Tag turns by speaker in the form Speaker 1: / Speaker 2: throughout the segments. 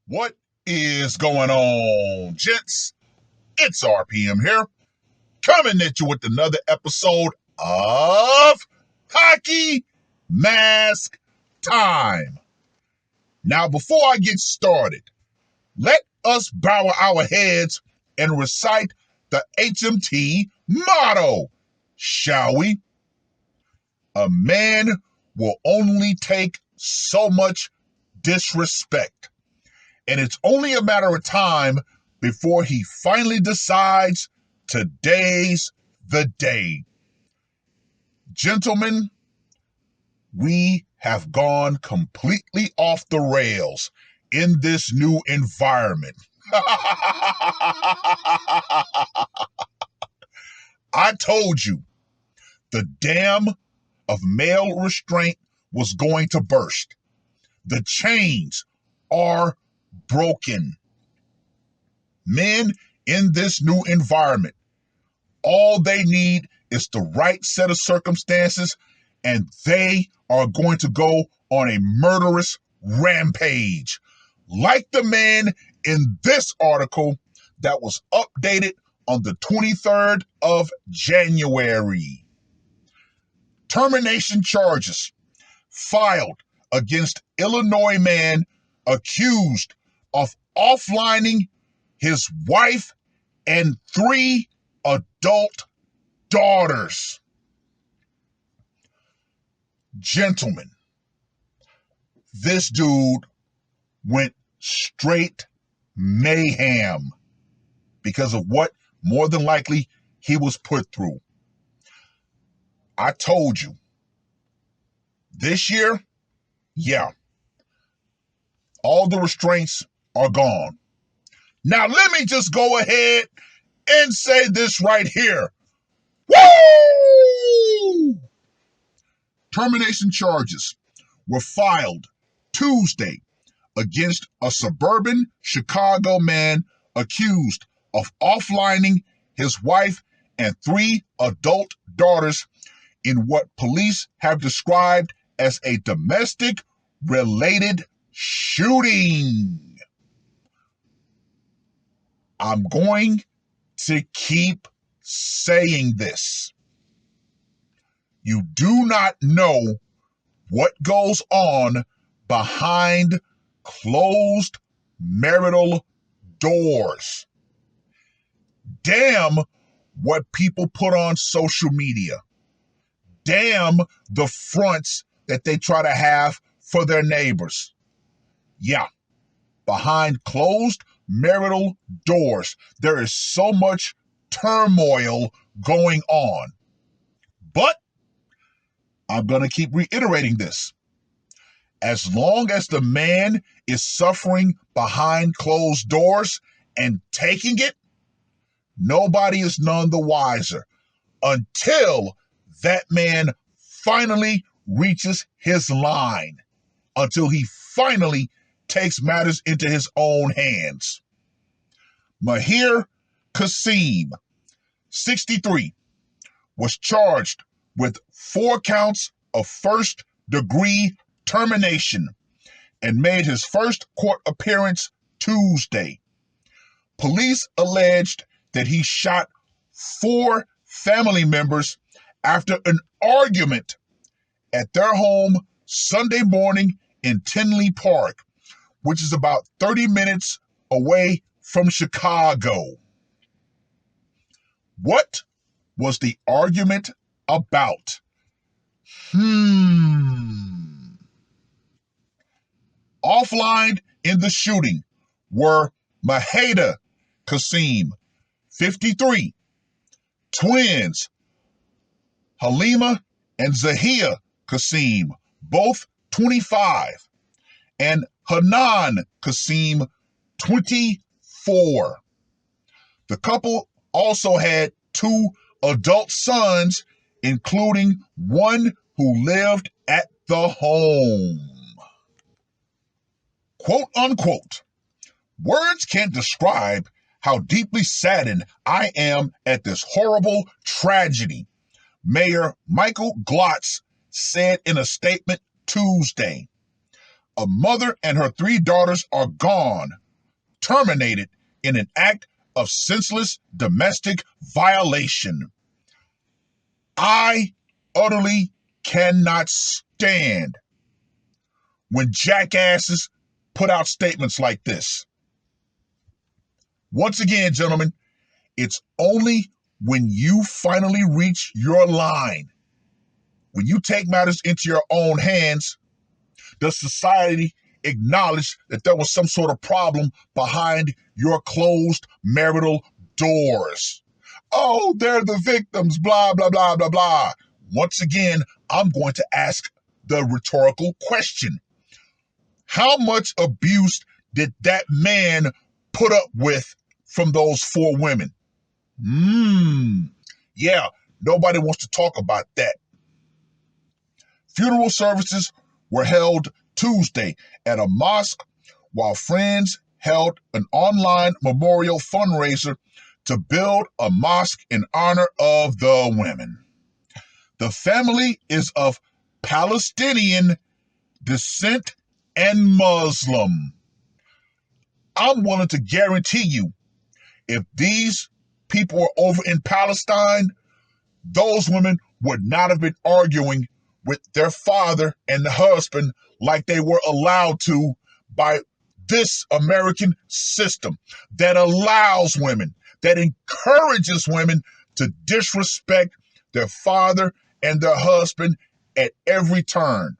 Speaker 1: What is going on, gents? It's R.P.M. here, coming at you with another episode of Hockey Mask Time. Now, before I get started, let us bow our heads and recite the HMT motto, shall we? A man will only take so much disrespect, and it's only a matter of time before he finally decides today's the day. Gentlemen, we have gone completely off the rails in this new environment. I told you the dam of male restraint was going to burst. The chains are broken. Men in this new environment, all they need is the right set of circumstances, and they are going to go on a murderous rampage, like the man in this article that was updated on the 23rd of January. Termination charges filed against Illinois man accused of offlining his wife and 3 adult daughters. Gentlemen, this dude went straight mayhem because of what more than likely he was put through. I told you, this year, all the restraints are gone. Now, let me just go ahead and say this right here. Woo! Termination charges were filed Tuesday against a suburban Chicago man accused of offlining his wife and 3 adult daughters in what police have described as a domestic-related shooting. I'm going to keep saying this. You do not know what goes on behind closed marital doors. Damn what people put on social media. Damn the fronts that they try to have for their neighbors. Yeah, behind closed marital doors, there is so much turmoil going on. But I'm going to keep reiterating this. As long as the man is suffering behind closed doors and taking it, nobody is none the wiser until that man finally reaches his line, until he finally takes matters into his own hands. Mahir Kasim, 63, was charged with 4 counts of first-degree termination and made his first court appearance Tuesday. Police alleged that he shot 4 family members after an argument at their home Sunday morning in Tinley Park, which is about 30 minutes away from Chicago. What was the argument about? Offline in the shooting were Maheda Kasim, 53, twins Halima and Zahia Kasim, both 25, and Hanan Kasim, 24. The couple also had 2 adult sons, including one who lived at the home. Quote unquote, words can't describe how deeply saddened I am at this horrible tragedy, Mayor Michael Glotz said in a statement Tuesday. A mother and her 3 daughters are gone, terminated in an act of senseless domestic violation. I utterly cannot stand when jackasses put out statements like this. Once again, gentlemen, it's only when you finally reach your line, when you take matters into your own hands, does society acknowledge that there was some sort of problem behind your closed marital doors. Oh, they're the victims, blah, blah, blah, blah, blah. Once again, I'm going to ask the rhetorical question. How much abuse did that man put up with from those 4 women? Yeah, nobody wants to talk about that. Funeral services were held Tuesday at a mosque, while friends held an online memorial fundraiser to build a mosque in honor of the women. The family is of Palestinian descent and Muslim. I'm willing to guarantee you, if these people were over in Palestine, those women would not have been arguing with their father and the husband like they were allowed to by this American system that allows women, that encourages women to disrespect their father and their husband at every turn.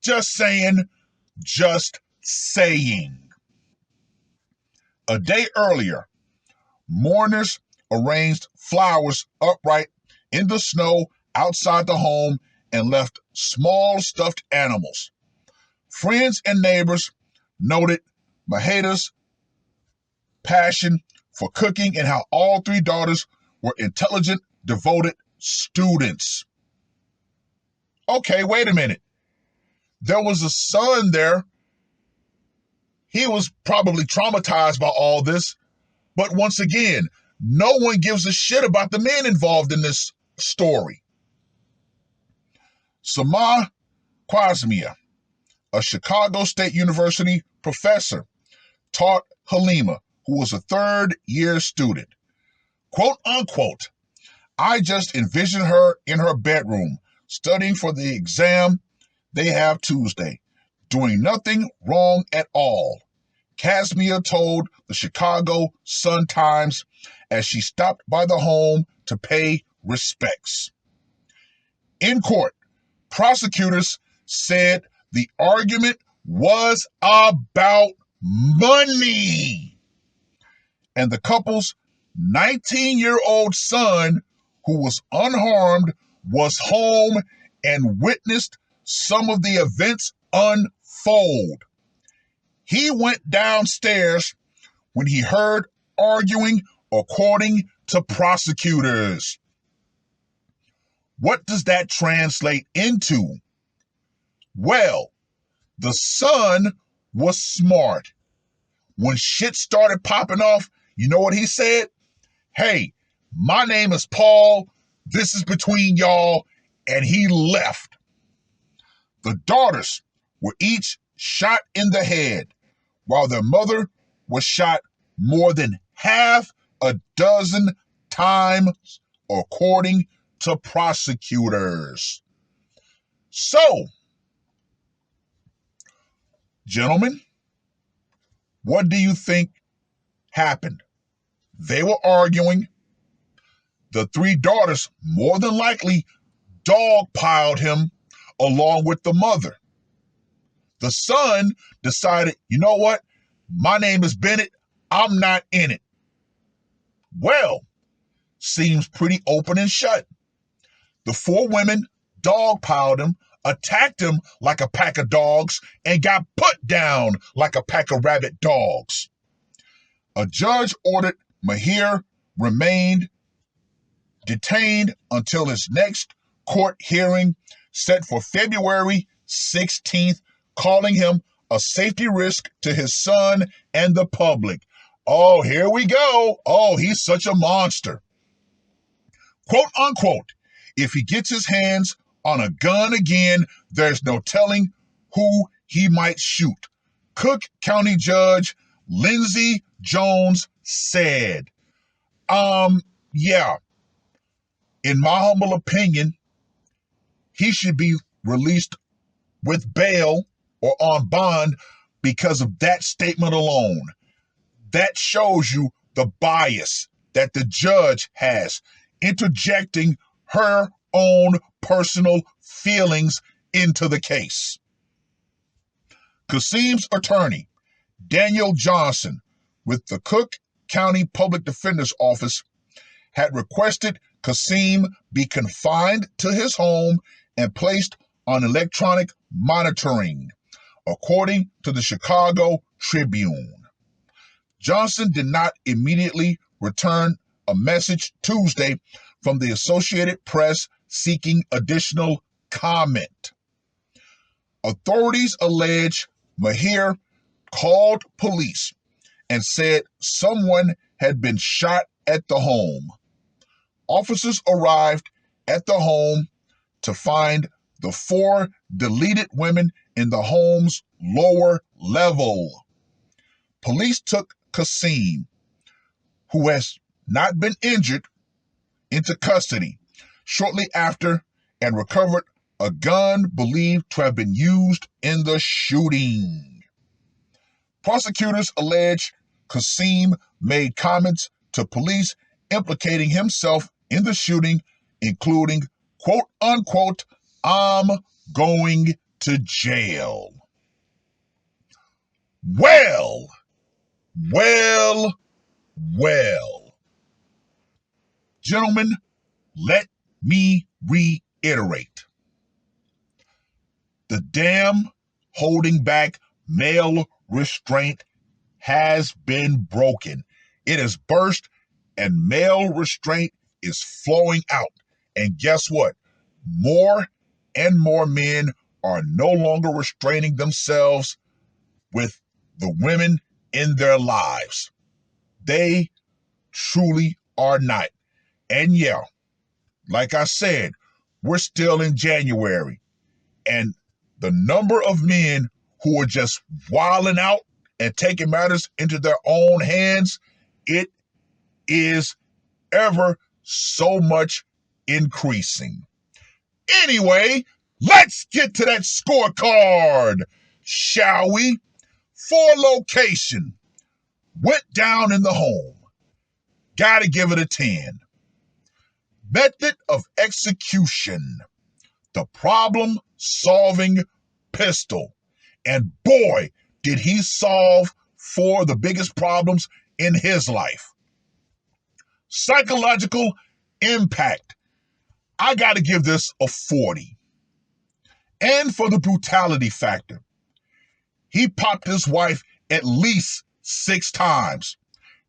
Speaker 1: Just saying, just saying. A day earlier, mourners arranged flowers upright in the snow outside the home and left small stuffed animals. Friends and neighbors noted Maheda's passion for cooking and how all 3 daughters were intelligent, devoted students. Okay, wait a minute. There was a son there. He was probably traumatized by all this. But once again, no one gives a shit about the men involved in this story. Sama Kwasmia, a Chicago State University professor, taught Halima, who was a 3rd-year student. Quote unquote, I just envision her in her bedroom, studying for the exam they have Tuesday, doing nothing wrong at all, Kasmia told the Chicago Sun-Times as she stopped by the home to pay respects. In court, prosecutors said the argument was about money, and the couple's 19-year-old son, who was unharmed, was home and witnessed some of the events unfold. He went downstairs when he heard arguing, according to prosecutors. What does that translate into? Well, the son was smart. When shit started popping off, you know what he said? Hey, my name is Paul. This is between y'all. And he left. The daughters were each shot in the head, while their mother was shot more than half a dozen times, according to prosecutors. So, gentlemen, what do you think happened? They were arguing. The 3 daughters more than likely dogpiled him along with the mother. The son decided, you know what? My name is Bennett. I'm not in it. Well, seems pretty open and shut. The 4 women dogpiled him, attacked him like a pack of dogs, and got put down like a pack of rabid dogs. A judge ordered Mahir remained detained until his next court hearing set for February 16th, calling him a safety risk to his son and the public. Oh, here we go. Oh, he's such a monster. Quote unquote, if he gets his hands on a gun again, there's no telling who he might shoot. Cook County Judge Lindsey Jones said, yeah, in my humble opinion, he should be released with bail or on bond because of that statement alone. That shows you the bias that the judge has, interjecting her own personal feelings into the case. Kasim's attorney, Daniel Johnson, with the Cook County Public Defender's Office, had requested Kasim be confined to his home and placed on electronic monitoring, according to the Chicago Tribune. Johnson did not immediately return a message Tuesday from the Associated Press seeking additional comment. Authorities allege Mahir called police and said someone had been shot at the home. Officers arrived at the home to find the 4 deleted women in the home's lower level. Police took Kasim, who has not been injured, into custody shortly after and recovered a gun believed to have been used in the shooting. Prosecutors allege Kasim made comments to police implicating himself in the shooting, including, quote unquote, "I'm going to jail." Well. Gentlemen, let me reiterate. The damn holding back male restraint has been broken. It has burst and male restraint is flowing out. And guess what? More and more men are no longer restraining themselves with the women in their lives. They truly are not. And yeah, like I said, we're still in January. And the number of men who are just wilding out and taking matters into their own hands, it is ever so much increasing. Anyway, let's get to that scorecard, shall we? For location, went down in the home. Gotta give it a 10. Method of execution, the problem-solving pistol. And boy, did he solve 4 of the biggest problems in his life. Psychological impact, I gotta give this a 40. And for the brutality factor, he popped his wife at least 6 times.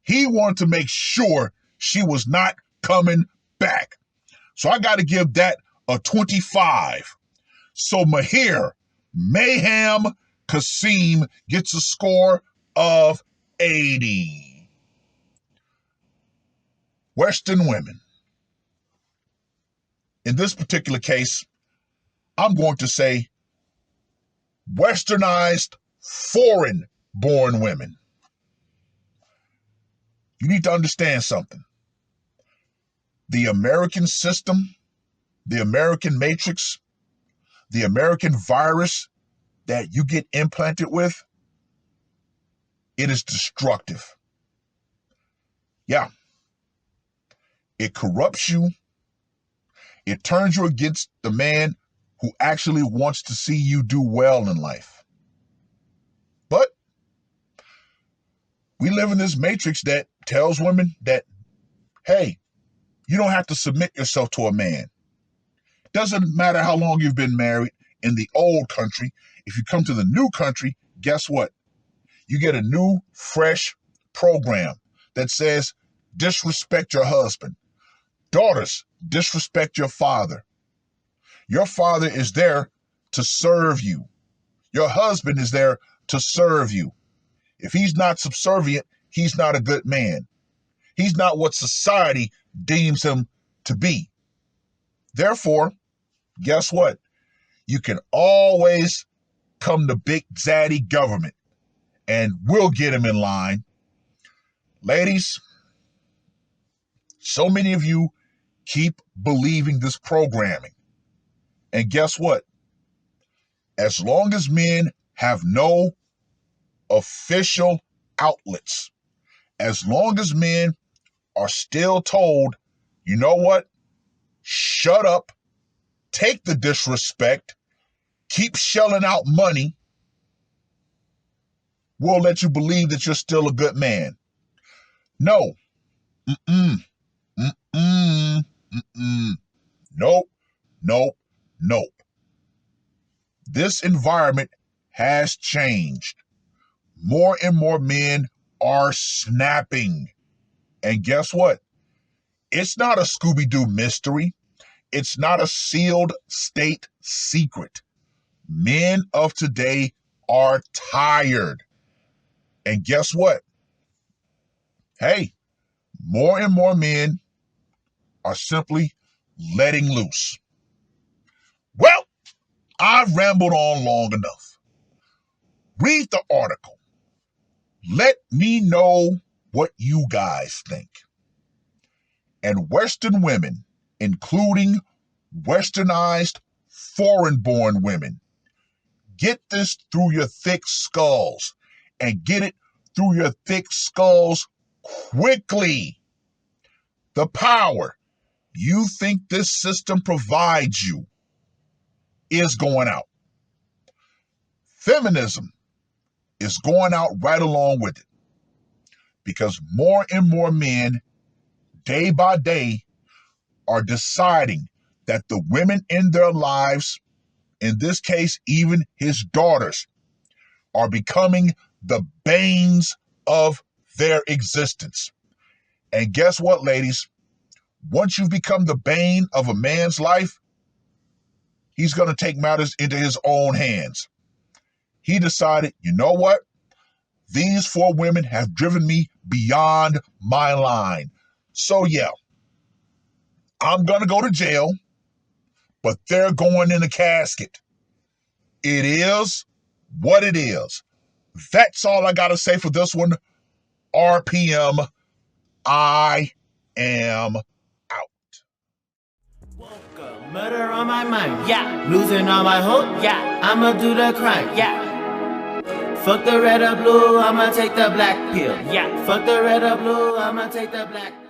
Speaker 1: He wanted to make sure she was not coming back. So I got to give that a 25. So Mahir Mayhem Kasim gets a score of 80. Western women. In this particular case, I'm going to say westernized, foreign-born women. You need to understand something. The American system, the American matrix, the American virus that you get implanted with, it is destructive. Yeah. It corrupts you. It turns you against the man who actually wants to see you do well in life. But we live in this matrix that tells women that, hey, you don't have to submit yourself to a man. Doesn't matter how long you've been married in the old country. If you come to the new country, guess what? You get a new, fresh program that says, disrespect your husband. Daughters, disrespect your father. Your father is there to serve you. Your husband is there to serve you. If he's not subservient, he's not a good man. He's not what society deems him to be. Therefore, guess what? You can always come the big zaddy government and we'll get him in line. Ladies, so many of you keep believing this programming. And guess what? As long as men have no official outlets, as long as men are still told, you know what? Shut up, take the disrespect, keep shelling out money, we'll let you believe that you're still a good man. No. Mm-mm. Mm-mm. Mm-mm. Nope. Nope. Nope. This environment has changed. More and more men are snapping. And guess what? It's not a Scooby-Doo mystery. It's not a sealed state secret. Men of today are tired. And guess what? Hey, more and more men are simply letting loose. Well, I've rambled on long enough. Read the article. Let me know what you guys think. And Western women, including westernized foreign-born women, get this through your thick skulls and get it through your thick skulls quickly. The power you think this system provides you is going out. Feminism is going out right along with it because more and more men, day by day, are deciding that the women in their lives, in this case, even his daughters, are becoming the banes of their existence. And guess what, ladies? Once you've become the bane of a man's life, he's going to take matters into his own hands. He decided, you know what? These 4 women have driven me beyond my line. So yeah, I'm going to go to jail, but they're going in a casket. It is what it is. That's all I got to say for this one. R.P.M. I am out.
Speaker 2: Murder on my mind, yeah. Losing all my hope, yeah. I'ma do the crime, yeah. Fuck the red or blue, I'ma take the black pill, yeah. Fuck the red or blue, I'ma take the black pill.